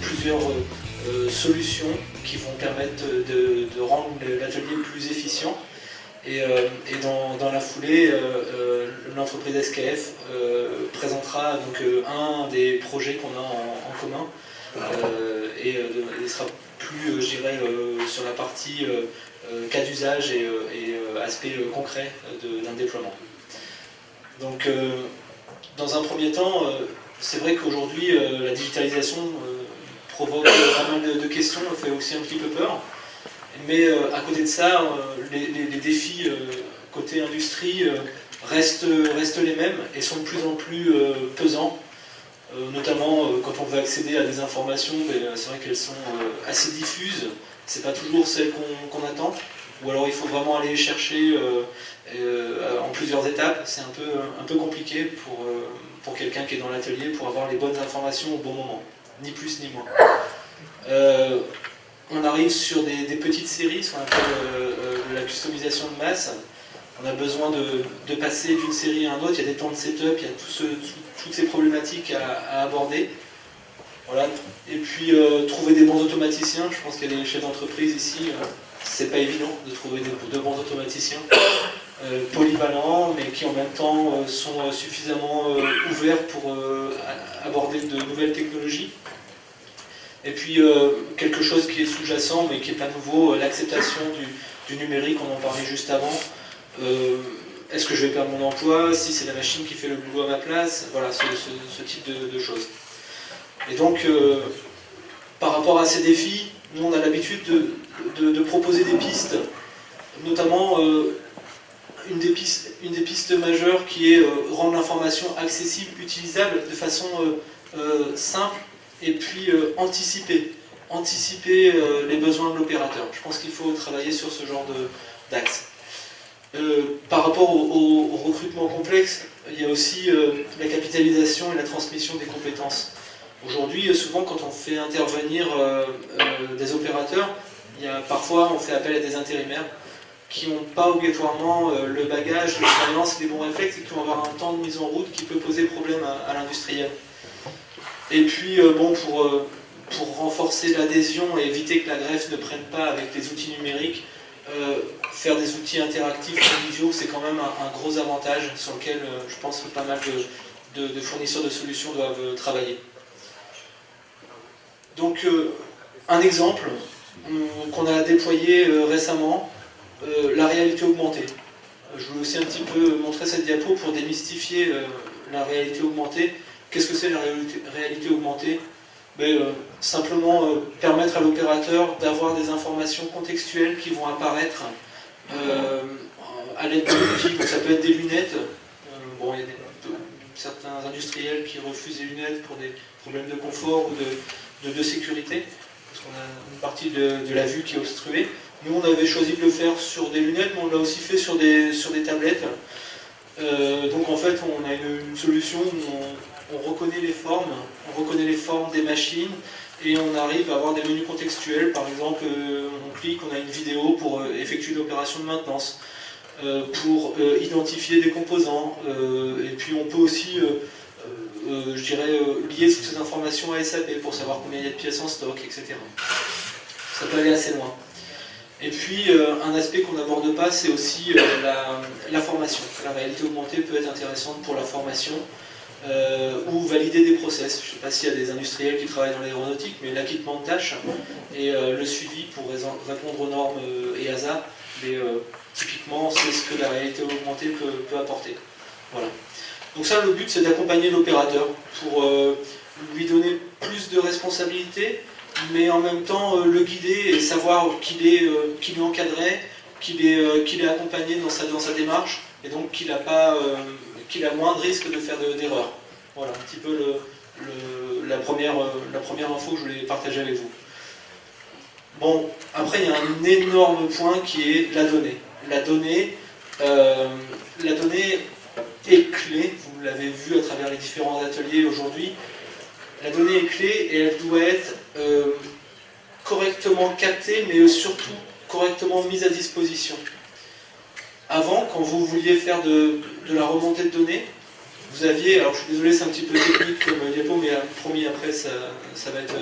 plusieurs solutions qui vont permettre de rendre l'atelier plus efficient. Et dans la foulée, l'entreprise SKF présentera donc un des projets qu'on a en commun et sera plus, je dirais, sur la partie cas d'usage et aspect concret d'un déploiement. Donc, dans un premier temps, c'est vrai qu'aujourd'hui, la digitalisation provoque pas mal de questions, fait aussi un petit peu peur. Mais à côté de ça, les défis côté industrie restent les mêmes et sont de plus en plus pesants. Notamment quand on veut accéder à des informations, c'est vrai qu'elles sont assez diffuses, c'est pas toujours celles qu'on attend, ou alors il faut vraiment aller les chercher en plusieurs étapes, c'est un peu compliqué pour quelqu'un qui est dans l'atelier pour avoir les bonnes informations au bon moment, ni plus ni moins. On arrive sur des petites séries, ce qu'on appelle la customisation de masse. On a besoin de passer d'une série à une autre, il y a des temps de setup, il y a toutes ces problématiques à aborder. Voilà. Et puis trouver des bons automaticiens, je pense qu'il y a des chefs d'entreprise ici, c'est pas évident de trouver de bons automaticiens, polyvalents, mais qui en même temps sont suffisamment ouverts pour aborder de nouvelles technologies. Et puis quelque chose qui est sous-jacent mais qui n'est pas nouveau, l'acceptation du numérique, on en parlait juste avant. Est-ce que je vais perdre mon emploi si c'est la machine qui fait le boulot à ma place? Voilà, ce type de choses. Et donc, par rapport à ces défis, nous on a l'habitude de proposer des pistes, notamment une des pistes majeures qui est rendre l'information accessible, utilisable de façon simple, et puis anticiper les besoins de l'opérateur. Je pense qu'il faut travailler sur ce genre d'axe. Par rapport au recrutement complexe, il y a aussi la capitalisation et la transmission des compétences. Aujourd'hui, souvent quand on fait intervenir des opérateurs, parfois on fait appel à des intérimaires qui n'ont pas obligatoirement le bagage, l'expérience, les bons réflexes et qui vont avoir un temps de mise en route qui peut poser problème à l'industriel. Et puis, pour renforcer l'adhésion et éviter que la greffe ne prenne pas avec les outils numériques, faire des outils interactifs conviviaux, c'est quand même un gros avantage sur lequel je pense que pas mal de fournisseurs de solutions doivent travailler. Donc, un exemple qu'on a déployé récemment, la réalité augmentée. Je voulais aussi un petit peu montrer cette diapo pour démystifier la réalité augmentée. Qu'est-ce que c'est la réalité augmentée? Simplement permettre à l'opérateur d'avoir des informations contextuelles qui vont apparaître à l'aide de l'outil. Donc ça peut être des lunettes. Il y a certains industriels qui refusent les lunettes pour des problèmes de confort ou de sécurité, parce qu'on a une partie de la vue qui est obstruée. Nous, on avait choisi de le faire sur des lunettes, mais on l'a aussi fait sur des tablettes. Donc en fait, on a une solution où on reconnaît les formes des machines et on arrive à avoir des menus contextuels. Par exemple, on clique, on a une vidéo pour effectuer l'opération de maintenance, pour identifier des composants, et puis on peut aussi, je dirais, lier toutes ces informations à SAP pour savoir combien il y a de pièces en stock, etc. Ça peut aller assez loin. Et puis, un aspect qu'on n'aborde pas, c'est aussi la formation. La réalité augmentée peut être intéressante pour la formation ou valider des process. Je ne sais pas s'il y a des industriels qui travaillent dans l'aéronautique, mais l'acquittement de tâches et le suivi pour répondre aux normes EASA, mais typiquement, c'est ce que la réalité augmentée peut apporter. Voilà. Donc ça, le but, c'est d'accompagner l'opérateur pour lui donner plus de responsabilités, mais en même temps le guider et savoir qu'il est encadré, qu'il est accompagné dans sa démarche, et donc qu'il a moins de risque de faire d'erreurs. Voilà un petit peu la première info que je voulais partager avec vous. Bon, après il y a un énorme point qui est la donnée. La donnée est clé, vous l'avez vu à travers les différents ateliers aujourd'hui. La donnée est clé et elle doit être correctement captée, mais surtout correctement mise à disposition. Avant, quand vous vouliez faire de la remontée de données, vous aviez, alors je suis désolé, c'est un petit peu technique comme diapo, mais promis après ça va être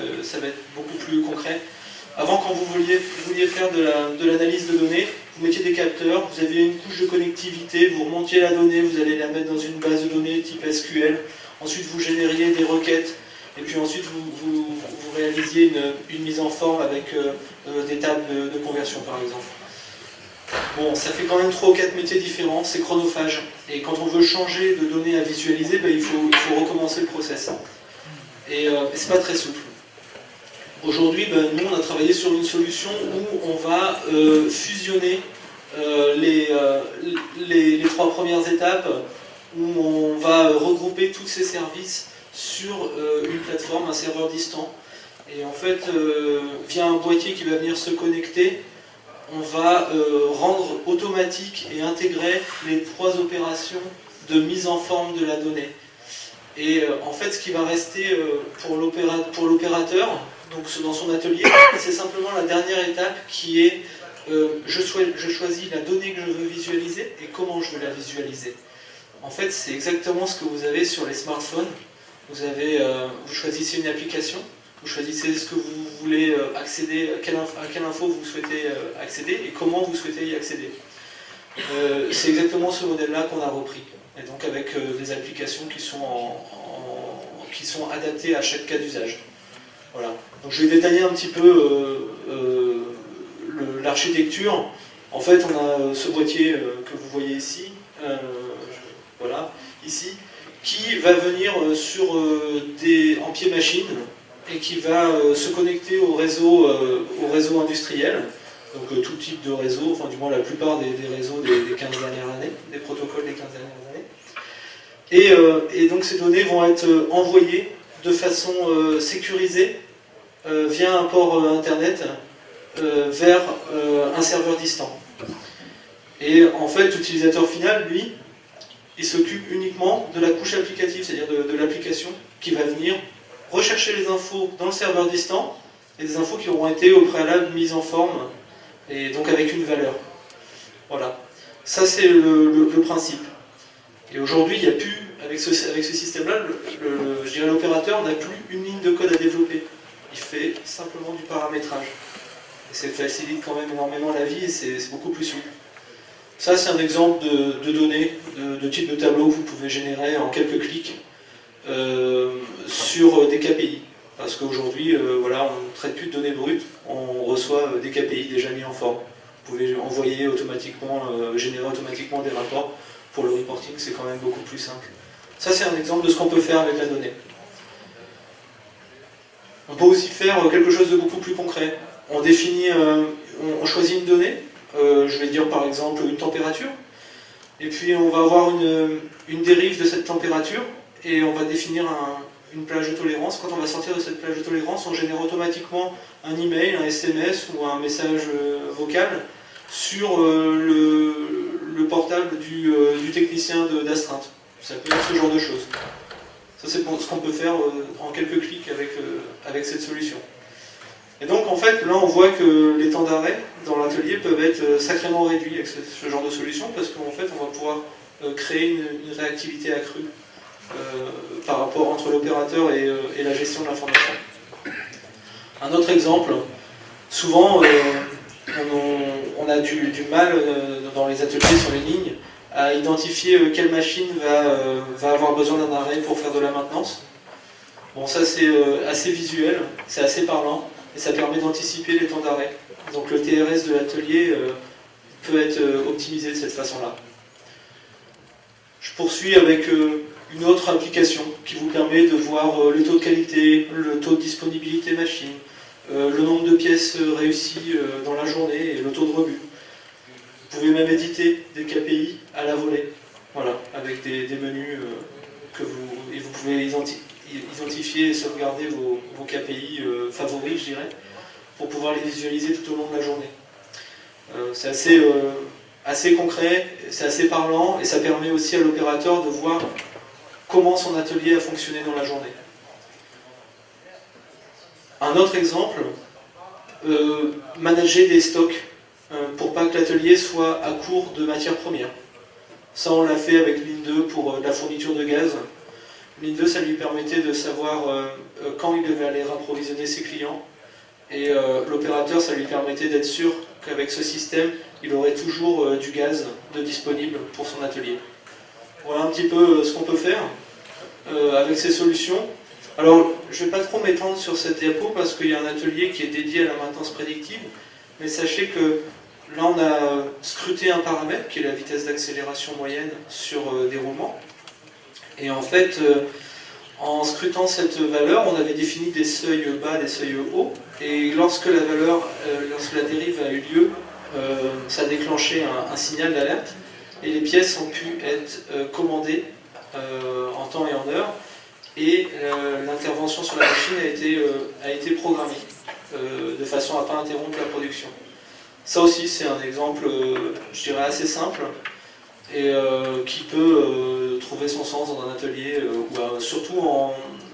beaucoup plus concret. Avant, quand vous vouliez faire de l'analyse de données, vous mettiez des capteurs, vous aviez une couche de connectivité, vous remontiez la donnée, vous allez la mettre dans une base de données type SQL, ensuite vous génériez des requêtes, et puis ensuite vous réalisiez une mise en forme avec des tables de conversion par exemple. Bon, ça fait quand même 3 ou 4 métiers différents, c'est chronophage. Et quand on veut changer de données à visualiser, il faut recommencer le process. Et c'est pas très souple. Aujourd'hui, nous on a travaillé sur une solution où on va fusionner les 3 premières étapes, où on va regrouper tous ces services sur une plateforme, un serveur distant. Et en fait, via un boîtier qui va venir se connecter, on va rendre automatique et intégrer les 3 opérations de mise en forme de la donnée. Et en fait, ce qui va rester pour l'opérateur, donc dans son atelier, c'est simplement la dernière étape qui est je choisis la donnée que je veux visualiser et comment je veux la visualiser. En fait, c'est exactement ce que vous avez sur les smartphones. Vous choisissez une application, vous choisissez ce que vous voulez accéder, à quelle info vous souhaitez accéder et comment vous souhaitez y accéder. C'est exactement ce modèle-là qu'on a repris. Et donc avec des applications qui sont adaptées à chaque cas d'usage. Voilà. Donc je vais détailler un petit peu l'architecture. En fait, on a ce boîtier que vous voyez ici, voilà, ici, qui va venir en pied machine et qui va se connecter au réseau industriel, donc tout type de réseau, enfin du moins la plupart des réseaux des 15 dernières années, des protocoles des 15 dernières années. Et donc ces données vont être envoyées de façon sécurisée via un port internet vers un serveur distant. Et en fait, l'utilisateur final, lui, il s'occupe uniquement de la couche applicative, c'est-à-dire de l'application qui va venir rechercher les infos dans le serveur distant, et des infos qui auront été au préalable mises en forme, et donc avec une valeur. Voilà. Ça, c'est le principe. Et aujourd'hui, il n'y a plus, avec ce système-là, je dirais l'opérateur n'a plus une ligne de code à développer. Il fait simplement du paramétrage. Et ça facilite quand même énormément la vie et c'est beaucoup plus souple. Ça, c'est un exemple de données, de type de tableau que vous pouvez générer en quelques clics sur des KPI. Parce qu'aujourd'hui, voilà, on ne traite plus de données brutes, on reçoit des KPI déjà mis en forme. Vous pouvez envoyer automatiquement, générer automatiquement des rapports. Pour le reporting, c'est quand même beaucoup plus simple. Ça, c'est un exemple de ce qu'on peut faire avec la donnée. On peut aussi faire quelque chose de beaucoup plus concret. On définit, on choisit une donnée, je vais dire par exemple une température, et puis on va avoir une dérive de cette température, et on va définir une plage de tolérance. Quand on va sortir de cette plage de tolérance, on génère automatiquement un email, un SMS ou un message vocal sur le portable du technicien d'astreinte. Ça peut être ce genre de choses. Ça, c'est ce qu'on peut faire en quelques clics avec cette solution. Et donc, en fait, là, on voit que les temps d'arrêt dans l'atelier peuvent être sacrément réduits avec ce genre de solution, parce qu'en fait, on va pouvoir créer une réactivité accrue par rapport entre l'opérateur et la gestion de l'information. Un autre exemple, souvent, on a du mal dans les ateliers sur les lignes à identifier quelle machine va avoir besoin d'un arrêt pour faire de la maintenance. Bon, ça c'est assez visuel, c'est assez parlant, et ça permet d'anticiper les temps d'arrêt. Donc le TRS de l'atelier peut être optimisé de cette façon-là. Je poursuis avec une autre application qui vous permet de voir le taux de qualité, le taux de disponibilité machine, le nombre de pièces réussies dans la journée et le taux de rebut. Vous pouvez même éditer des KPI à la volée, voilà, avec des menus et vous pouvez identifier et sauvegarder vos KPI favoris, je dirais, pour pouvoir les visualiser tout au long de la journée. C'est assez concret, c'est assez parlant, et ça permet aussi à l'opérateur de voir comment son atelier a fonctionné dans la journée. Un autre exemple, manager des stocks pour pas que l'atelier soit à court de matières premières. Ça, on l'a fait avec ligne 2 pour la fourniture de gaz. Ligne 2, ça lui permettait de savoir quand il devait aller rapprovisionner ses clients. Et l'opérateur, ça lui permettait d'être sûr qu'avec ce système, il aurait toujours du gaz de disponible pour son atelier. Voilà un petit peu ce qu'on peut faire avec ces solutions. Alors, je ne vais pas trop m'étendre sur cette diapo parce qu'il y a un atelier qui est dédié à la maintenance prédictive, mais sachez que là, on a scruté un paramètre qui est la vitesse d'accélération moyenne sur des roulements. Et en fait, en scrutant cette valeur, on avait défini des seuils bas, des seuils hauts, et lorsque la dérive a eu lieu, ça a déclenché un signal d'alerte, et les pièces ont pu être commandées en temps et en heure, et l'intervention sur la machine a été programmée de façon à ne pas interrompre la production. Ça aussi, c'est un exemple, je dirais, assez simple, et qui peut trouver son sens dans un atelier, surtout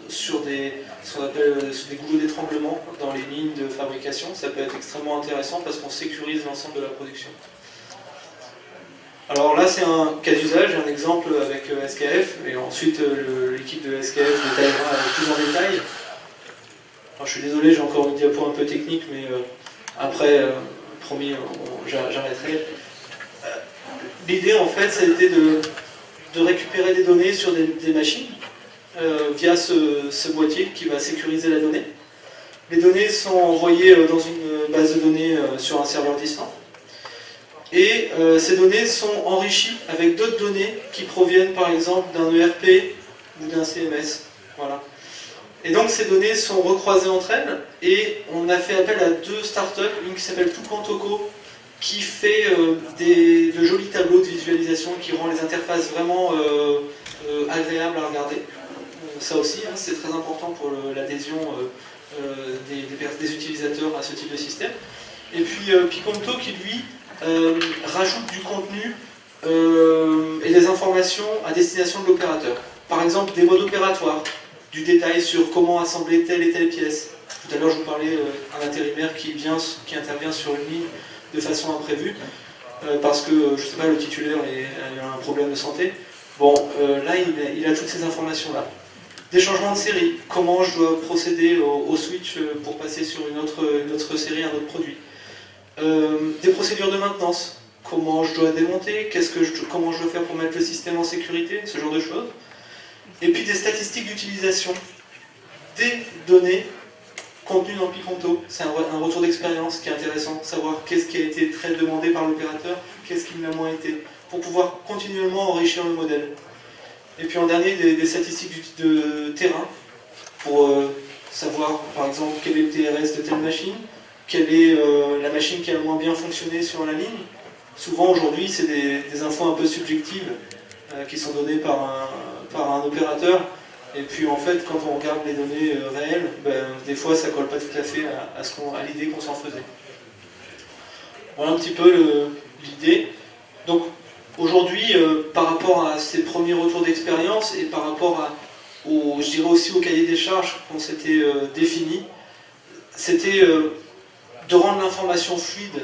sur ce qu'on appelle des goulots d'étranglement dans les lignes de fabrication. Ça peut être extrêmement intéressant parce qu'on sécurise l'ensemble de la production. Alors là, c'est un cas d'usage, un exemple avec SKF, et ensuite l'équipe de SKF détaillera plus en détail. Alors, je suis désolé, j'ai encore une diapo un peu technique, mais après, promis, j'arrêterai. L'idée, en fait, ça a été de récupérer des données sur des machines via ce boîtier qui va sécuriser la donnée. Les données sont envoyées dans une base de données sur un serveur distant. Et ces données sont enrichies avec d'autres données qui proviennent par exemple d'un ERP ou d'un CMS. Voilà. Et donc ces données sont recroisées entre elles et on a fait appel à deux startups, une qui s'appelle Toucan-Toco, qui fait de jolis tableaux de visualisation qui rend les interfaces vraiment agréables à regarder. Ça aussi, hein, c'est très important pour l'adhésion des utilisateurs à ce type de système. Et puis Piconto qui lui rajoute du contenu et des informations à destination de l'opérateur. Par exemple, des modes opératoires, du détail sur comment assembler telle et telle pièce. Tout à l'heure, je vous parlais d'un intérimaire qui intervient sur une ligne de façon imprévue, parce que, je ne sais pas, le titulaire a un problème de santé. Bon, là, il a toutes ces informations-là. Des changements de série, comment je dois procéder au switch pour passer sur une autre série, un autre produit. Des procédures de maintenance, comment je dois démonter, comment je dois faire pour mettre le système en sécurité, ce genre de choses. Et puis des statistiques d'utilisation, des données contenues dans Piconto. C'est un retour d'expérience qui est intéressant, savoir qu'est-ce qui a été très demandé par l'opérateur, qu'est-ce qui l'a moins été, pour pouvoir continuellement enrichir le modèle. Et puis en dernier, des statistiques de terrain, pour savoir par exemple quel est le TRS de telle machine, quelle est la machine qui a le moins bien fonctionné sur la ligne. Souvent aujourd'hui, c'est des infos un peu subjectives qui sont données par un opérateur. Et puis en fait, quand on regarde les données réelles, des fois ça ne colle pas tout à fait à l'idée qu'on s'en faisait. Voilà un petit peu l'idée. Donc aujourd'hui, par rapport à ces premiers retours d'expérience et par rapport je dirais aussi au cahier des charges qu'on s'était défini, c'était de rendre l'information fluide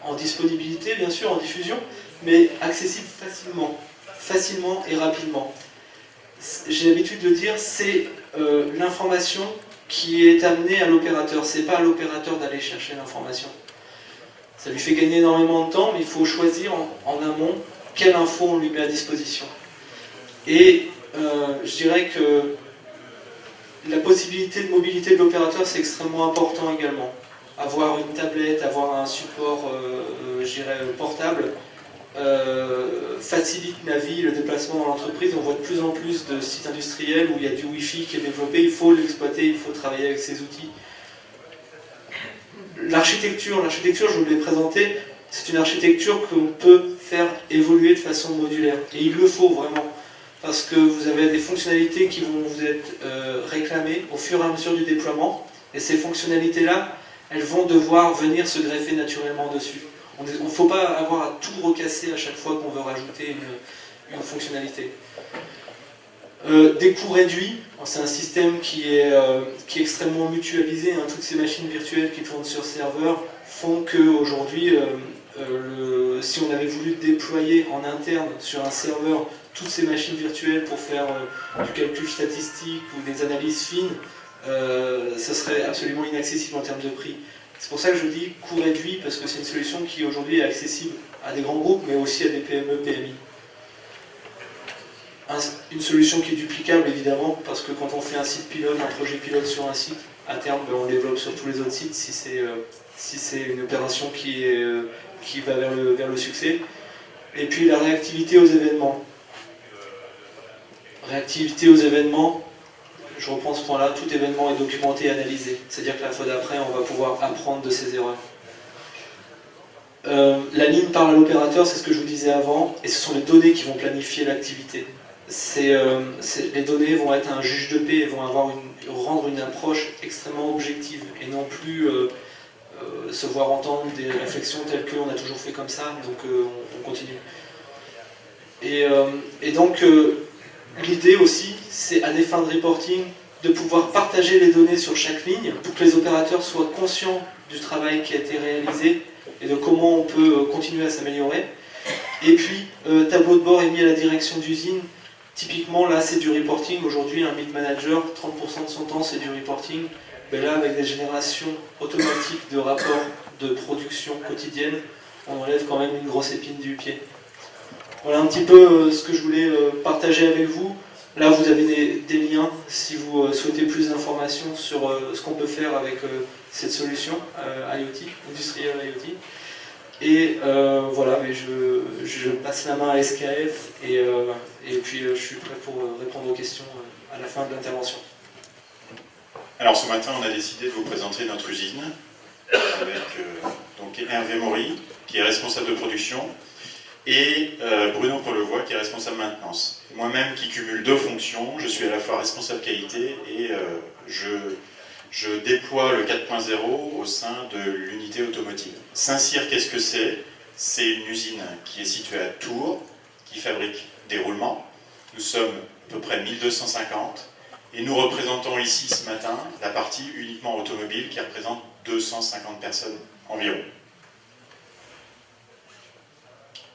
en disponibilité, bien sûr, en diffusion, mais accessible facilement et rapidement. J'ai l'habitude de dire, c'est l'information qui est amenée à l'opérateur, c'est pas à l'opérateur d'aller chercher l'information. Ça lui fait gagner énormément de temps, mais il faut choisir en amont quelle info on lui met à disposition. Et je dirais que la possibilité de mobilité de l'opérateur, c'est extrêmement important également. Avoir une tablette, avoir un support, je dirais, portable, facilite la vie, le déplacement dans l'entreprise. On voit de plus en plus de sites industriels où il y a du Wi-Fi qui est développé, il faut l'exploiter, il faut travailler avec ces outils. L'architecture, je vous l'ai présentée, c'est une architecture qu'on peut faire évoluer de façon modulaire. Et il le faut vraiment, parce que vous avez des fonctionnalités qui vont vous être réclamées au fur et à mesure du déploiement, et ces fonctionnalités-là, elles vont devoir venir se greffer naturellement dessus. Il ne faut pas avoir à tout recasser à chaque fois qu'on veut rajouter une fonctionnalité. Des coûts réduits, c'est un système qui est extrêmement mutualisé, hein. Toutes ces machines virtuelles qui tournent sur serveur font qu'aujourd'hui, si on avait voulu déployer en interne sur un serveur toutes ces machines virtuelles pour faire du calcul statistique ou des analyses fines, ça serait absolument inaccessible en termes de prix. C'est pour ça que je dis coût réduit, parce que c'est une solution qui aujourd'hui est accessible à des grands groupes, mais aussi à des PME, PMI. Une solution qui est duplicable, évidemment, parce que quand on fait un site pilote, un projet pilote sur un site, à terme, on le développe sur tous les autres sites, si c'est une opération qui va vers le succès. Et puis la réactivité aux événements. Réactivité aux événements, je reprends ce point-là, tout événement est documenté et analysé. C'est-à-dire que la fois d'après, on va pouvoir apprendre de ses erreurs. La ligne parle à l'opérateur, c'est ce que je vous disais avant, et ce sont les données qui vont planifier l'activité. Les données vont être un juge de paix et vont rendre une approche extrêmement objective, et non plus se voir entendre des réflexions telles qu'on a toujours fait comme ça, donc on continue. Et donc, l'idée aussi, c'est à des fins de reporting, de pouvoir partager les données sur chaque ligne pour que les opérateurs soient conscients du travail qui a été réalisé et de comment on peut continuer à s'améliorer. Et puis, tableau de bord est mis à la direction d'usine. Typiquement, là, c'est du reporting. Aujourd'hui, un mid manager, 30% de son temps, c'est du reporting. Mais là, avec des générations automatiques de rapports de production quotidienne, on enlève quand même une grosse épine du pied. Voilà un petit peu ce que je voulais partager avec vous. Là, vous avez des liens si vous souhaitez plus d'informations sur ce qu'on peut faire avec cette solution IoT, industrielle IoT. Et voilà, mais je passe la main à SKF et puis je suis prêt pour répondre aux questions à la fin de l'intervention. Alors ce matin, on a décidé de vous présenter notre usine avec donc Hervé Maury, qui est responsable de production, et Bruno Collevoix, qui est responsable maintenance. Moi-même qui cumule deux fonctions, je suis à la fois responsable qualité et je déploie le 4.0 au sein de l'unité automotive. Saint-Cyr, qu'est-ce que c'est? C'est une usine qui est située à Tours, qui fabrique des roulements. Nous sommes à peu près 1250 et nous représentons ici ce matin la partie uniquement automobile qui représente 250 personnes environ.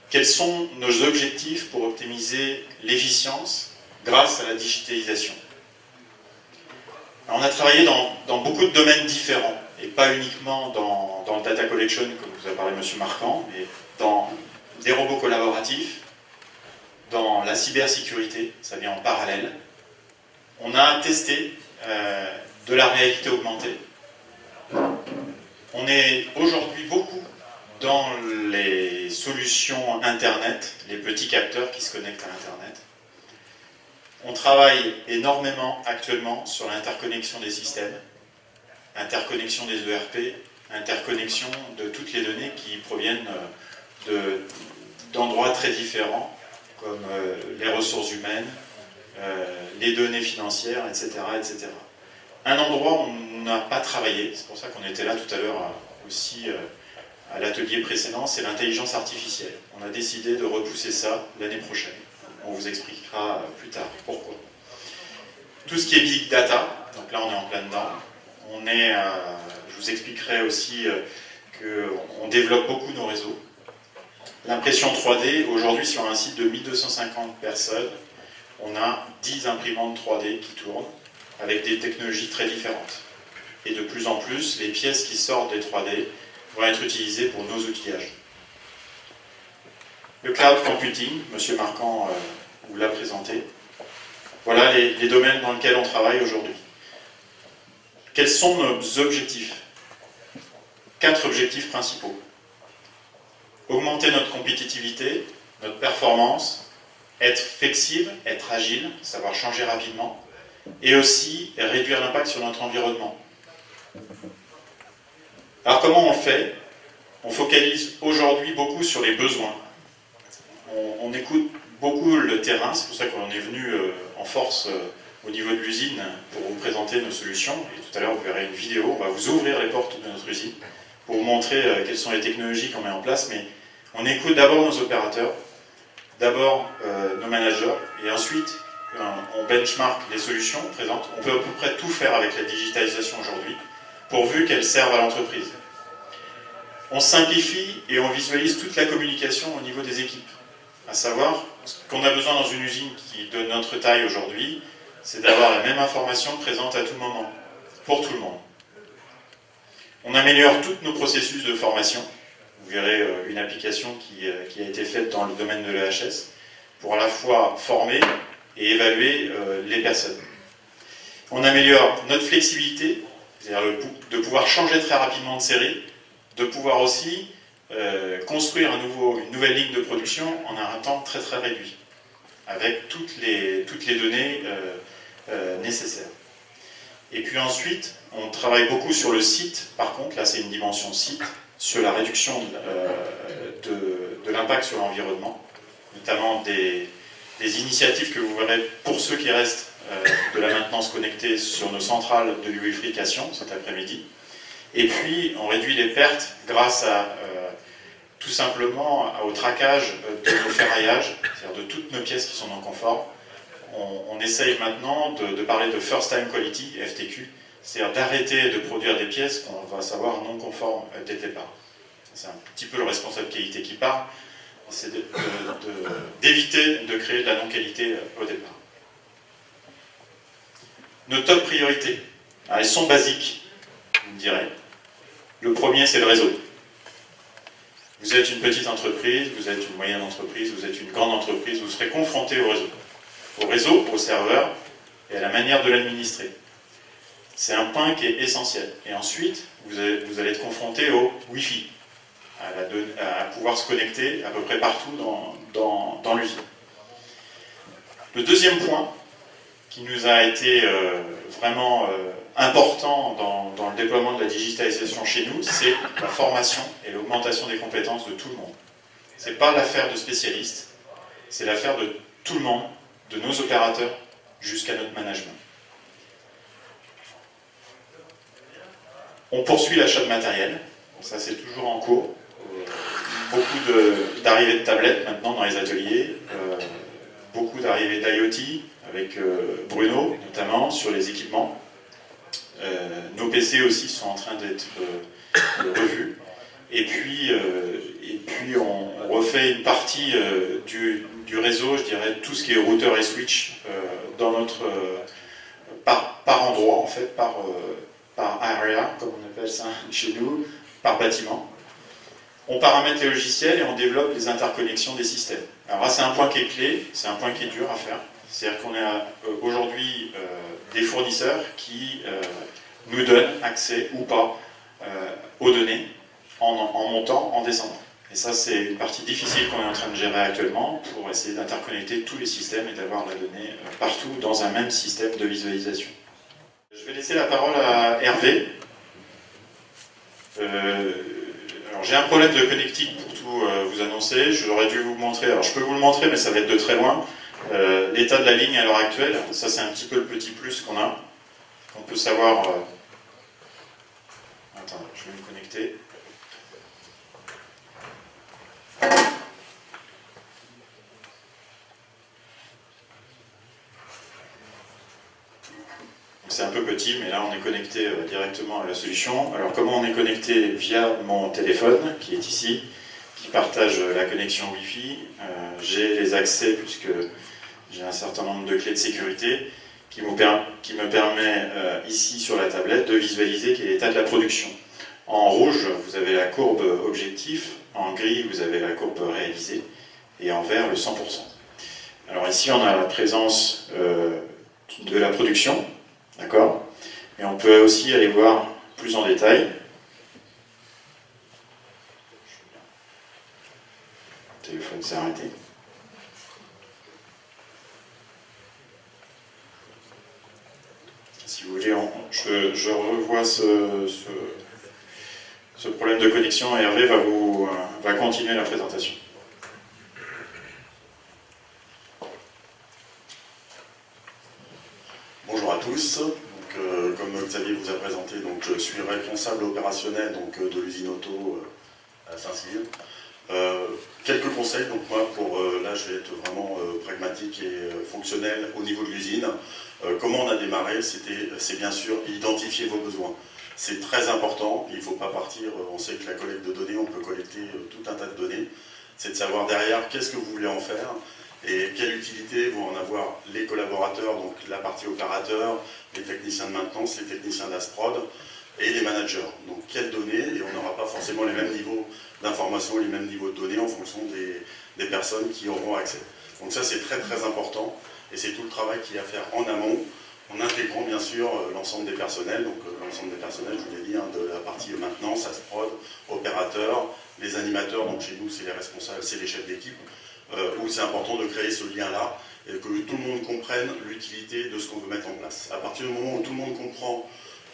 Quels sont nos objectifs pour optimiser l'efficience grâce à la digitalisation? Alors, on a travaillé dans beaucoup de domaines différents, et pas uniquement dans le data collection, comme vous a parlé M. Marquand, mais dans des robots collaboratifs, dans la cybersécurité, ça vient en parallèle. On a testé de la réalité augmentée. On est aujourd'hui beaucoup dans les solutions Internet, les petits capteurs qui se connectent à Internet. On travaille énormément actuellement sur l'interconnexion des systèmes, interconnexion des ERP, interconnexion de toutes les données qui proviennent d'endroits très différents, comme les ressources humaines, les données financières, etc., etc. Un endroit où on n'a pas travaillé, c'est pour ça qu'on était là tout à l'heure aussi à l'atelier précédent, c'est l'intelligence artificielle. On a décidé de repousser ça l'année prochaine. On vous expliquera plus tard pourquoi. Tout ce qui est big data, donc là on est en plein dedans. Je vous expliquerai aussi qu'on développe beaucoup nos réseaux. L'impression 3D, aujourd'hui sur un site de 1250 personnes, on a 10 imprimantes 3D qui tournent avec des technologies très différentes. Et de plus en plus, les pièces qui sortent des 3D vont être utilisées pour nos outillages. Le cloud computing, M. Marquand vous l'a présenté. Voilà les domaines dans lesquels on travaille aujourd'hui. Quels sont nos objectifs? 4 objectifs principaux. Augmenter notre compétitivité, notre performance, être flexible, être agile, savoir changer rapidement, et aussi réduire l'impact sur notre environnement. Alors comment on le fait? On focalise aujourd'hui beaucoup sur les besoins. On écoute beaucoup le terrain, c'est pour ça qu'on est venu en force au niveau de l'usine pour vous présenter nos solutions. Et tout à l'heure, vous verrez une vidéo, on va vous ouvrir les portes de notre usine pour vous montrer quelles sont les technologies qu'on met en place. Mais on écoute d'abord nos opérateurs, d'abord nos managers, et ensuite on benchmark les solutions présentes, on peut à peu près tout faire avec la digitalisation aujourd'hui, pourvu qu'elle serve à l'entreprise. On simplifie et on visualise toute la communication au niveau des équipes. À savoir, ce qu'on a besoin dans une usine qui de notre taille aujourd'hui, c'est d'avoir la même information présente à tout moment, pour tout le monde. On améliore tous nos processus de formation. Vous verrez une application qui a été faite dans le domaine de l'EHS pour à la fois former et évaluer les personnes. On améliore notre flexibilité, c'est-à-dire de pouvoir changer très rapidement de série, de pouvoir aussi construire une nouvelle ligne de production en un temps très très réduit, avec toutes les données nécessaires. Et puis ensuite, on travaille beaucoup sur le site, par contre, là c'est une dimension site, sur la réduction de l'impact sur l'environnement, notamment des initiatives que vous verrez pour ceux qui restent de la maintenance connectée sur nos centrales de lubrification cet après-midi. Et puis, on réduit les pertes grâce à tout simplement au traquage de nos ferraillages, c'est-à-dire de toutes nos pièces qui sont non conformes. On essaye maintenant de parler de First Time Quality, FTQ, c'est-à-dire d'arrêter de produire des pièces qu'on va savoir non conformes dès le départ. C'est un petit peu le responsable qualité qui parle, c'est d'éviter de créer de la non-qualité au départ. Nos top priorités, elles sont basiques, vous me direz. Le premier, c'est le réseau. Vous êtes une petite entreprise, vous êtes une moyenne entreprise, vous êtes une grande entreprise, vous serez confronté au réseau. Au réseau, au serveur et à la manière de l'administrer. C'est un point qui est essentiel. Et ensuite, vous allez être confronté au Wi-Fi, à pouvoir se connecter à peu près partout dans l'usine. Le deuxième point, qui nous a été vraiment important dans le déploiement de la digitalisation chez nous, c'est la formation et l'augmentation des compétences de tout le monde. Ce n'est pas l'affaire de spécialistes, c'est l'affaire de tout le monde, de nos opérateurs jusqu'à notre management. On poursuit l'achat de matériel, ça c'est toujours en cours. Beaucoup d'arrivées de tablettes maintenant dans les ateliers, beaucoup d'arrivées d'IoT avec Bruno notamment sur les équipements. Nos PC aussi sont en train d'être revus. Et puis on refait une partie du réseau, je dirais tout ce qui est routeur et switch dans notre par endroit en fait, par area comme on appelle ça chez nous, par bâtiment. On paramètre les logiciels et on développe les interconnexions des systèmes. Alors là c'est un point qui est clé, c'est un point qui est dur à faire. C'est-à-dire qu'on a aujourd'hui des fournisseurs qui nous donnent accès ou pas aux données en montant, en descendant. Et ça, c'est une partie difficile qu'on est en train de gérer actuellement pour essayer d'interconnecter tous les systèmes et d'avoir la donnée partout dans un même système de visualisation. Je vais laisser la parole à Hervé. Alors, j'ai un problème de connectique pour tout vous annoncer. J'aurais dû vous montrer, alors je peux vous le montrer, mais ça va être de très loin. L'état de la ligne à l'heure actuelle, ça c'est un petit peu le petit plus qu'on a. On peut savoir... Attends, je vais me connecter. C'est un peu petit, mais là on est connecté directement à la solution. Alors comment on est connecté? Via mon téléphone, qui est ici, qui partage la connexion Wi-Fi. J'ai les accès, puisque j'ai un certain nombre de clés de sécurité, qui me permet, ici sur la tablette, de visualiser quel est l'état de la production. En rouge, vous avez la courbe objectif, en gris, vous avez la courbe réalisée, et en vert, le 100%. Alors ici, on a la présence de la production, d'accord? Et on peut aussi aller voir plus en détail. Le téléphone s'est arrêté. Si vous voulez, je revois ce problème de connexion et Hervé va continuer la présentation. Bonjour à tous. Donc, comme Xavier vous a présenté, donc, je suis responsable opérationnel donc, de l'usine auto à Saint-Cyr. Quelques conseils, donc moi, là je vais être vraiment pragmatique et fonctionnel au niveau de l'usine. Comment on a démarré, c'est bien sûr identifier vos besoins. C'est très important, il ne faut pas partir, on sait que la collecte de données, on peut collecter tout un tas de données. C'est de savoir derrière qu'est-ce que vous voulez en faire et quelle utilité vont en avoir les collaborateurs, donc la partie opérateur, les techniciens de maintenance, les techniciens d'Asprod et les managers. Donc quelles données, et on n'aura pas forcément les mêmes niveaux d'information, les mêmes niveaux de données en fonction des personnes qui auront accès. Donc ça c'est très très important et c'est tout le travail qu'il y a à faire en amont, en intégrant bien sûr l'ensemble des personnels, donc l'ensemble des personnels, je vous l'ai dit, hein, de la partie maintenance, Asprod, opérateurs, les animateurs, donc chez nous c'est les responsables, c'est les chefs d'équipe, où c'est important de créer ce lien-là et que tout le monde comprenne l'utilité de ce qu'on veut mettre en place. À partir du moment où tout le monde comprend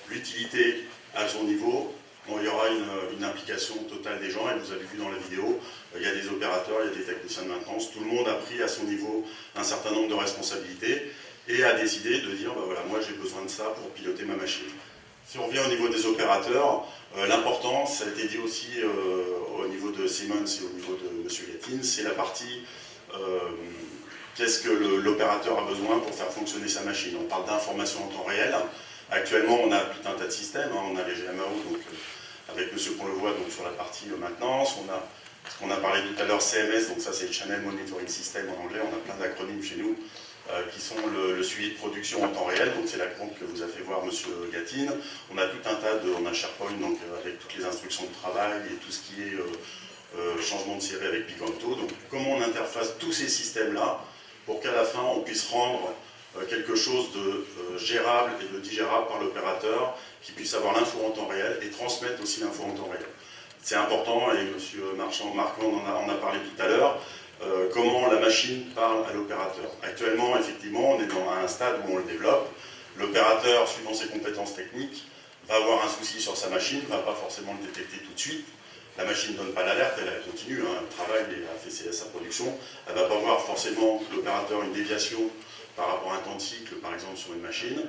l'utilité à son niveau, bon, il y aura une implication totale des gens, et vous avez vu dans la vidéo, il y a des opérateurs, il y a des techniciens de maintenance, tout le monde a pris à son niveau un certain nombre de responsabilités et a décidé de dire, bah voilà, moi j'ai besoin de ça pour piloter ma machine. Si on revient au niveau des opérateurs, l'important, ça a été dit aussi au niveau de Siemens et au niveau de M. Gatine, c'est la partie qu'est-ce que l'opérateur a besoin pour faire fonctionner sa machine. On parle d'information en temps réel. Actuellement, on a tout un tas de systèmes, hein. On a les GMAO, donc, avec M. Ponlevoix donc, sur la partie maintenance, on a ce qu'on a parlé tout à l'heure, CMS, donc ça c'est le Channel Monitoring System en anglais, on a plein d'acronymes chez nous, qui sont le suivi de production en temps réel, donc c'est la compte que vous a fait voir M. Gatine. On a tout un tas on a SharePoint, donc avec toutes les instructions de travail et tout ce qui est changement de série avec Picanto. Donc comment on interface tous ces systèmes-là pour qu'à la fin on puisse rendre quelque chose de gérable et de digérable par l'opérateur, qui puisse avoir l'info en temps réel et transmettre aussi l'info en temps réel. C'est important, et M. Marchand en a parlé tout à l'heure, comment la machine parle à l'opérateur. Actuellement, effectivement, on est dans un stade où on le développe. L'opérateur, suivant ses compétences techniques, va avoir un souci sur sa machine, ne va pas forcément le détecter tout de suite. La machine ne donne pas l'alerte, elle continue, hein, elle travaille et a fait sa production. Elle ne va pas voir forcément l'opérateur une déviation par rapport à un temps de cycle, par exemple, sur une machine.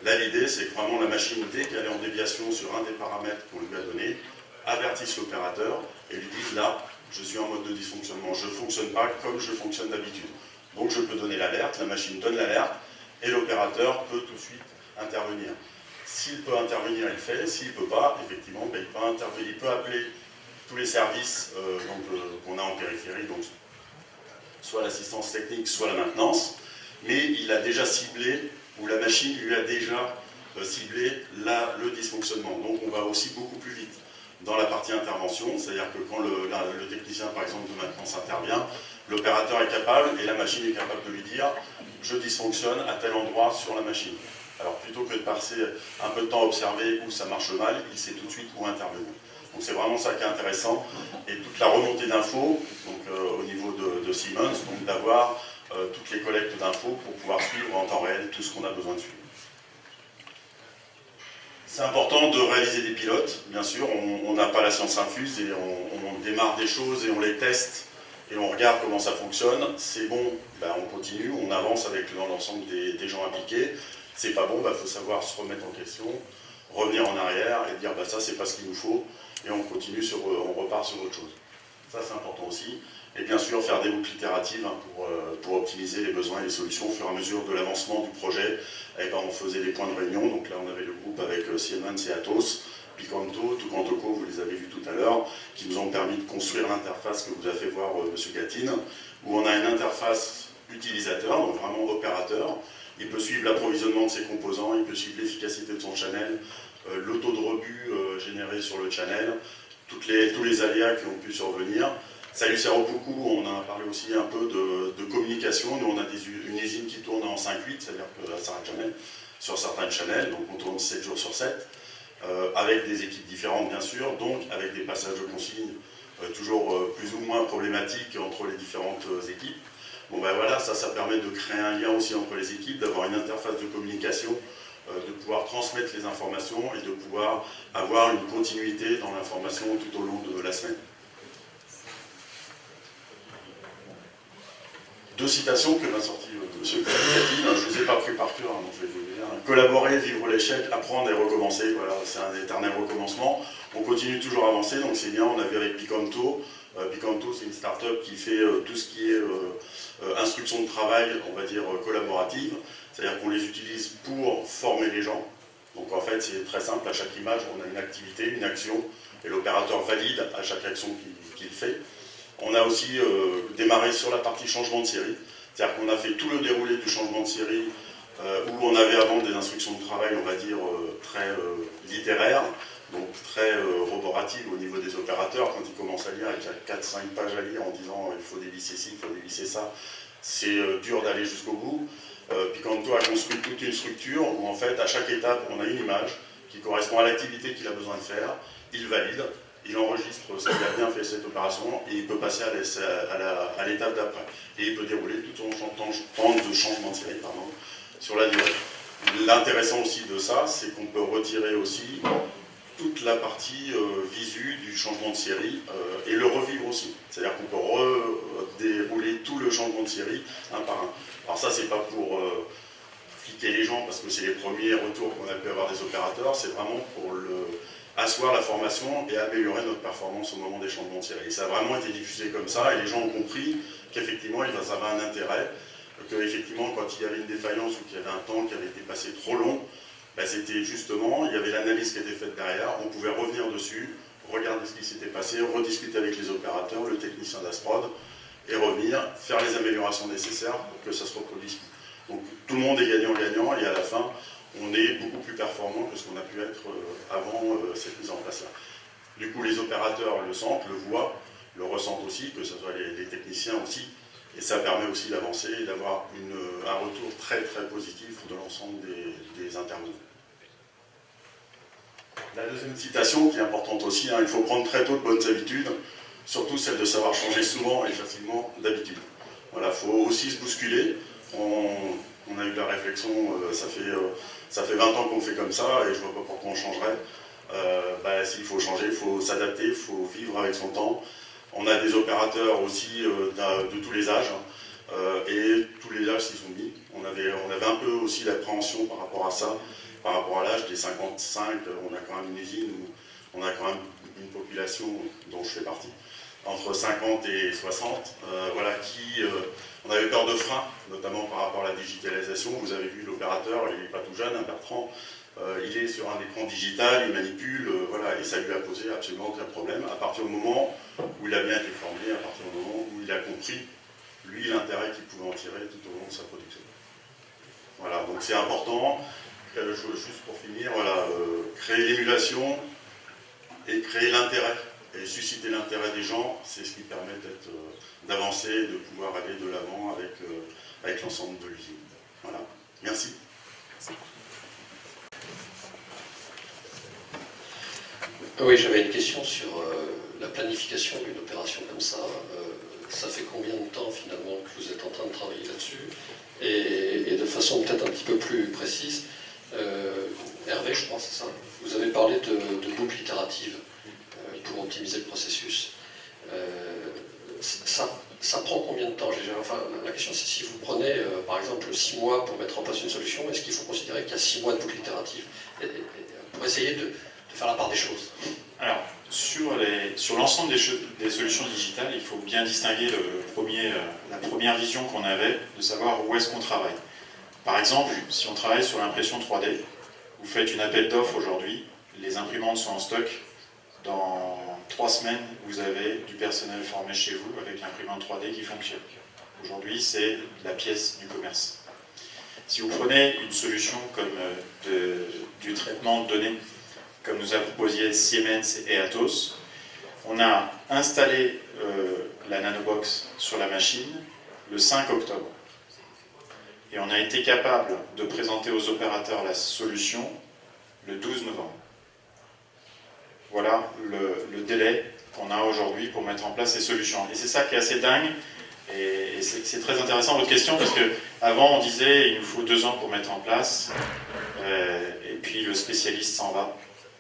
Là, l'idée, c'est que vraiment la machine, dès qu'elle est en déviation sur un des paramètres qu'on lui a donné, avertisse l'opérateur et lui dise là, je suis en mode de dysfonctionnement, je ne fonctionne pas comme je fonctionne d'habitude. Donc je peux donner l'alerte, la machine donne l'alerte et l'opérateur peut tout de suite intervenir. S'il peut intervenir, il le fait. S'il ne peut pas, effectivement, ben, il peut appeler tous les services qu'on a en périphérie, donc soit l'assistance technique, soit la maintenance, mais il a déjà ciblé, ou la machine lui a déjà ciblé le dysfonctionnement. Donc on va aussi beaucoup plus vite dans la partie intervention, c'est-à-dire que quand le technicien, par exemple, de maintenance intervient, l'opérateur est capable, et la machine est capable de lui dire « je dysfonctionne à tel endroit sur la machine ». Alors plutôt que de passer un peu de temps à observer où ça marche mal, il sait tout de suite où intervenir. Donc c'est vraiment ça qui est intéressant, et toute la remontée d'infos, au niveau de Siemens, donc d'avoir toutes les collectes d'infos pour pouvoir suivre en temps réel tout ce qu'on a besoin de suivre. C'est important de réaliser des pilotes, bien sûr, on n'a pas la science infuse et on démarre des choses et on les teste et on regarde comment ça fonctionne. C'est bon, ben on continue, on avance avec l'ensemble des gens impliqués. C'est pas bon, il faut savoir se remettre en question, revenir en arrière et dire ça c'est pas ce qu'il nous faut et on continue, on repart sur autre chose. Ça c'est important aussi. Et bien sûr faire des boucles itératives pour optimiser les besoins et les solutions au fur et à mesure de l'avancement du projet. Et ben, on faisait des points de réunion, donc là on avait le groupe avec Siemens et Atos, Picanto, Tucantoco, vous les avez vus tout à l'heure, qui nous ont permis de construire l'interface que vous a fait voir M. Gatine, où on a une interface utilisateur, donc vraiment opérateur. Il peut suivre l'approvisionnement de ses composants, il peut suivre l'efficacité de son channel, le taux de rebut généré sur le channel, tous les aléas qui ont pu survenir. Ça lui sert beaucoup, on a parlé aussi un peu de communication. Nous on a une usine qui tourne en 5-8, c'est-à-dire qu'elle ne s'arrête jamais sur certaines channels, donc on tourne 7 jours sur 7, avec des équipes différentes bien sûr, donc avec des passages de consignes toujours plus ou moins problématiques entre les différentes équipes. Bon ben voilà, ça permet de créer un lien aussi entre les équipes, d'avoir une interface de communication, de pouvoir transmettre les informations et de pouvoir avoir une continuité dans l'information tout au long de la semaine. Deux citations que m'a sorti M. Gatine, je ne vous ai pas pris par cœur, donc je vais vous dire. Collaborer, vivre l'échec, apprendre et recommencer, voilà, c'est un éternel recommencement. On continue toujours à avancer, donc c'est bien, on avait avec Picanto Picanto, c'est une start-up qui fait tout ce qui est instruction de travail, on va dire collaborative, c'est-à-dire qu'on les utilise pour former les gens. Donc en fait, c'est très simple, à chaque image, on a une activité, une action, et l'opérateur valide à chaque action qu'il fait. On a aussi démarré sur la partie changement de série, c'est-à-dire qu'on a fait tout le déroulé du changement de série, où on avait avant des instructions de travail, on va dire, très littéraires, donc très roboratives au niveau des opérateurs. Quand ils commencent à lire, il y a 4-5 pages à lire en disant il faut dévisser ci, il faut dévisser ça, c'est dur d'aller jusqu'au bout. Picanto a construit toute une structure où en fait à chaque étape on a une image qui correspond à l'activité qu'il a besoin de faire, il valide, il enregistre s'il a bien fait cette opération et il peut passer à l'étape d'après. Et il peut dérouler tout son temps de changement de série sur la durée. L'intéressant aussi de ça, c'est qu'on peut retirer aussi toute la partie visu du changement de série et le revivre aussi. C'est-à-dire qu'on peut dérouler tout le changement de série un par un. Alors ça, c'est pas pour fliquer les gens parce que c'est les premiers retours qu'on a pu avoir des opérateurs, c'est vraiment pour asseoir la formation et améliorer notre performance au moment des changements de série. Et ça a vraiment été diffusé comme ça et les gens ont compris qu'effectivement, ça avait un intérêt, qu'effectivement, quand il y avait une défaillance ou qu'il y avait un temps qui avait été passé trop long, ben, c'était justement, il y avait l'analyse qui était faite derrière, on pouvait revenir dessus, regarder ce qui s'était passé, rediscuter avec les opérateurs, le technicien d'Asprod, et revenir, faire les améliorations nécessaires pour que ça se reproduise plus. Donc tout le monde est gagnant-gagnant, et à la fin, on est beaucoup plus performant que ce qu'on a pu être avant cette mise en place-là. Du coup, les opérateurs le sentent, le voient, le ressentent aussi, que ce soit les techniciens aussi, et ça permet aussi d'avancer et d'avoir un retour très très positif de l'ensemble des intervenants. La deuxième citation qui est importante aussi, il faut prendre très tôt de bonnes habitudes, surtout celle de savoir changer souvent et facilement d'habitude. Voilà, il faut aussi se bousculer. On a eu la réflexion, ça fait 20 ans qu'on fait comme ça et je ne vois pas pourquoi on changerait. S'il faut changer, il faut s'adapter, il faut vivre avec son temps. On a des opérateurs aussi de tous les âges et tous les âges s'y sont mis. On avait un peu aussi l'appréhension par rapport à ça, par rapport à l'âge des 55, on a quand même une usine où on a quand même une population dont je fais partie, entre 50 et 60, on avait peur de frein, notamment par rapport à la digitalisation. Vous avez vu l'opérateur, il n'est pas tout jeune, Bertrand, il est sur un écran digital, il manipule, et ça lui a posé absolument aucun problème, à partir du moment où il a bien été formé, à partir du moment où il a compris, lui, l'intérêt qu'il pouvait en tirer tout au long de sa production. Voilà, donc c'est important, juste pour finir, créer l'émulation et créer l'intérêt, et susciter l'intérêt des gens, c'est ce qui permet d'avancer et de pouvoir aller de l'avant avec l'ensemble de l'usine. Voilà, merci. Oui, j'avais une question sur la planification d'une opération comme ça. Ça fait combien de temps finalement que vous êtes en train de travailler là-dessus et de façon peut-être un petit peu plus précise, Hervé, je crois, c'est ça. Vous avez parlé de boucle itérative pour optimiser le processus. Ça prend combien de temps? La question c'est si vous prenez par exemple 6 mois pour mettre en place une solution, est-ce qu'il faut considérer qu'il y a 6 mois de boucle itérative pour essayer de faire la part des choses? Alors, sur l'ensemble des solutions digitales, il faut bien distinguer la première vision qu'on avait de savoir où est-ce qu'on travaille. Par exemple, si on travaille sur l'impression 3D, vous faites une appel d'offres aujourd'hui, les imprimantes sont en stock, dans 3 semaines, vous avez du personnel formé chez vous avec l'imprimante 3D qui fonctionne. Aujourd'hui, c'est la pièce du commerce. Si vous prenez une solution comme du traitement de données, comme nous a proposé Siemens et Atos, on a installé la nanobox sur la machine le 5 octobre. Et on a été capable de présenter aux opérateurs la solution le 12 novembre. Voilà le délai qu'on a aujourd'hui pour mettre en place ces solutions. Et c'est ça qui est assez dingue, et c'est très intéressant votre question, parce qu'avant on disait il nous faut 2 ans pour mettre en place, et puis le spécialiste s'en va.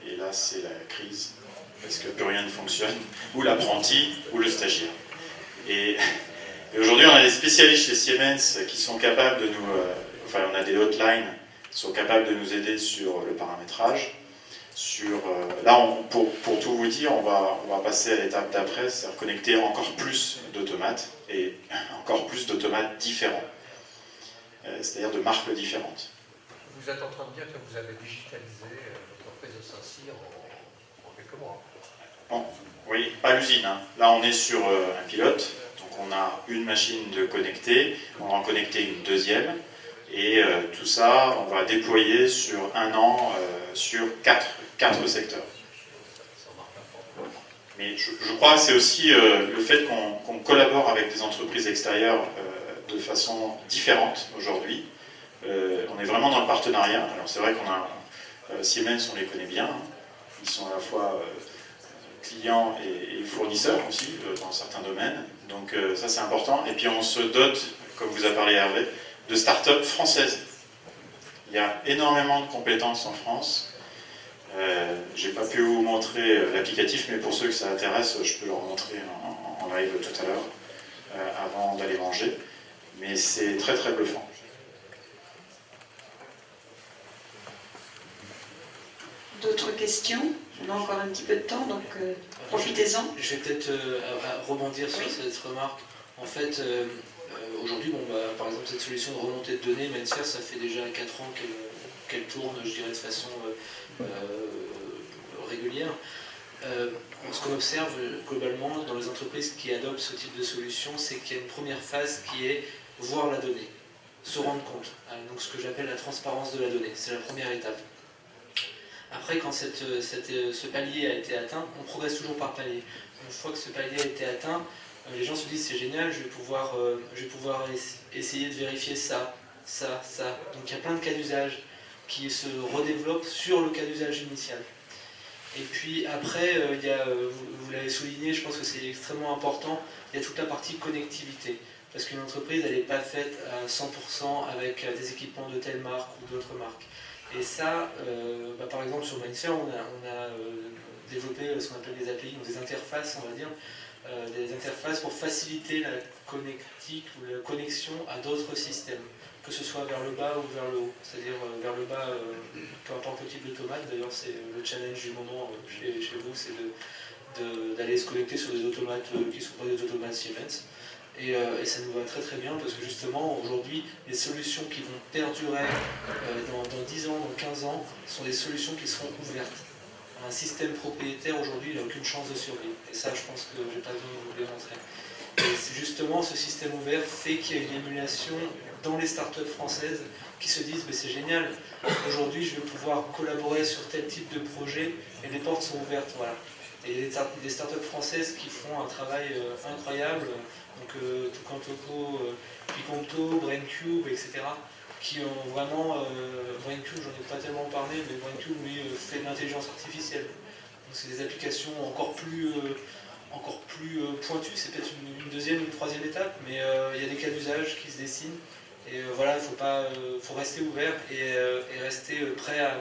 Et là, c'est la crise, parce que plus rien ne fonctionne, ou l'apprenti, ou le stagiaire. Et aujourd'hui, on a des spécialistes chez Siemens qui sont capables de nous... on a des hotlines qui sont capables de nous aider sur le paramétrage. Là, pour tout vous dire, on va passer à l'étape d'après, c'est-à-dire connecter encore plus d'automates, et encore plus d'automates différents, c'est-à-dire de marques différentes. Vous êtes en train de dire que vous avez digitalisé l'entreprise de Saint-Cyr en quelques mois. Bon, oui, pas l'usine. Hein. Là, on est sur un pilote, donc on a une machine de connecter, on va en connecter une deuxième, et tout ça, on va déployer sur 1 an, sur 4 secteurs. Mais je crois que c'est aussi le fait qu'on collabore avec des entreprises extérieures de façon différente aujourd'hui. On est vraiment dans le partenariat. Alors c'est vrai qu'on a Siemens, on les connaît bien. Hein. Ils sont à la fois clients et fournisseurs aussi dans certains domaines. Donc ça c'est important. Et puis on se dote, comme vous a parlé Hervé, de start-up françaises. Il y a énormément de compétences en France. Je n'ai pas pu vous montrer l'applicatif, mais pour ceux que ça intéresse, je peux leur montrer en live tout à l'heure, avant d'aller manger. Mais c'est très très bluffant. D'autres questions? On a encore un petit peu de temps, donc profitez-en. Je vais peut-être rebondir sur cette remarque. En fait, aujourd'hui, par exemple, cette solution de remontée de données, Mindsphere, ça fait déjà 4 ans qu'elle tourne, je dirais, de façon régulière. Ce qu'on observe globalement dans les entreprises qui adoptent ce type de solution, c'est qu'il y a une première phase qui est voir la donnée, se rendre compte. Donc ce que j'appelle la transparence de la donnée, c'est la première étape. Après, quand ce palier a été atteint, on progresse toujours par palier. Une fois que ce palier a été atteint, les gens se disent c'est génial, je vais pouvoir essayer de vérifier ça. Donc il y a plein de cas d'usage qui se redéveloppent sur le cas d'usage initial. Et puis après, vous l'avez souligné, je pense que c'est extrêmement important, il y a toute la partie connectivité. Parce qu'une entreprise, elle n'est pas faite à 100% avec des équipements de telle marque ou d'autres marques. Et ça, par exemple sur Mindsphere, on a développé ce qu'on appelle des API, donc des interfaces, on va dire, des interfaces pour faciliter la connectique ou la connexion à d'autres systèmes, que ce soit vers le bas ou vers le haut. C'est-à-dire vers le bas, peu importe le type d'automate, d'ailleurs c'est le challenge du moment chez vous, c'est d'aller se connecter sur des automates qui ne sont pas des automates Siemens. Et ça nous va très très bien parce que justement aujourd'hui les solutions qui vont perdurer dans 10 ans, dans 15 ans sont des solutions qui seront ouvertes. Un système propriétaire aujourd'hui n'a aucune chance de survivre. Et ça je pense que je n'ai pas besoin de vous le démontrer. Et justement ce système ouvert fait qu'il y a une émulation dans les startups françaises qui se disent c'est génial, aujourd'hui je vais pouvoir collaborer sur tel type de projet et les portes sont ouvertes. Voilà. Et il y a des startups françaises qui font un travail incroyable. Donc Tucantoco, Piconto, Braincube, etc. qui ont vraiment... Braincube, j'en ai pas tellement parlé, mais Braincube, lui, fait de l'intelligence artificielle. Donc c'est des applications encore plus pointues, c'est peut-être une deuxième, une troisième étape, mais il y a des cas d'usage qui se dessinent. Et voilà, faut rester ouvert et rester prêt à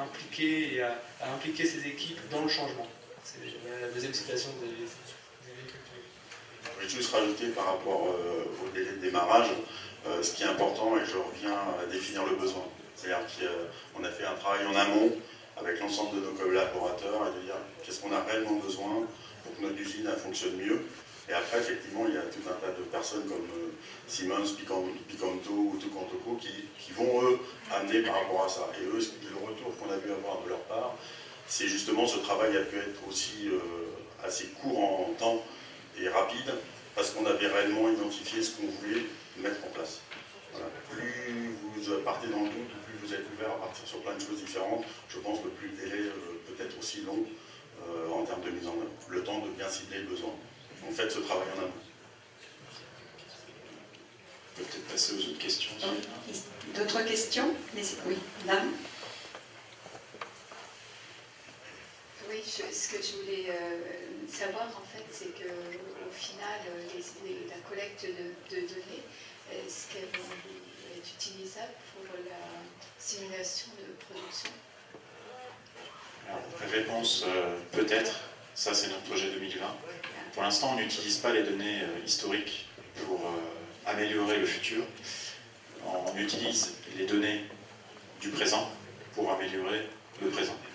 impliquer et à impliquer ses équipes dans le changement. C'est la deuxième citation que vous avez faite. Je vais juste rajouter par rapport au délai de démarrage, ce qui est important, et je reviens à définir le besoin. C'est-à-dire qu'on a fait un travail en amont avec l'ensemble de nos collaborateurs et de dire qu'est-ce qu'on a réellement besoin pour que notre usine fonctionne mieux. Et après, effectivement, il y a tout un tas de personnes comme Siemens, Picanto ou Tucantoco qui vont, eux, amener par rapport à ça. Et eux, le retour qu'on a pu avoir de leur part, c'est justement ce travail a pu être aussi assez court en temps et rapide, parce qu'on avait réellement identifié ce qu'on voulait mettre en place. Voilà. Plus vous partez dans le doute, plus vous êtes ouvert à partir sur plein de choses différentes, je pense que plus le délai peut être aussi long en termes de mise en œuvre. Le temps de bien cibler le besoin. On fait ce travail en amont. On peut peut-être passer aux autres questions. D'autres questions? Oui, madame. Oui, ce que je voulais savoir en fait, c'est qu'au final, la collecte de données, est-ce qu'elle est utilisable pour la simulation de production? Alors, réponse peut-être, ça c'est notre projet 2020. Pour l'instant, on n'utilise pas les données historiques pour améliorer le futur. On utilise les données du présent pour améliorer le présent.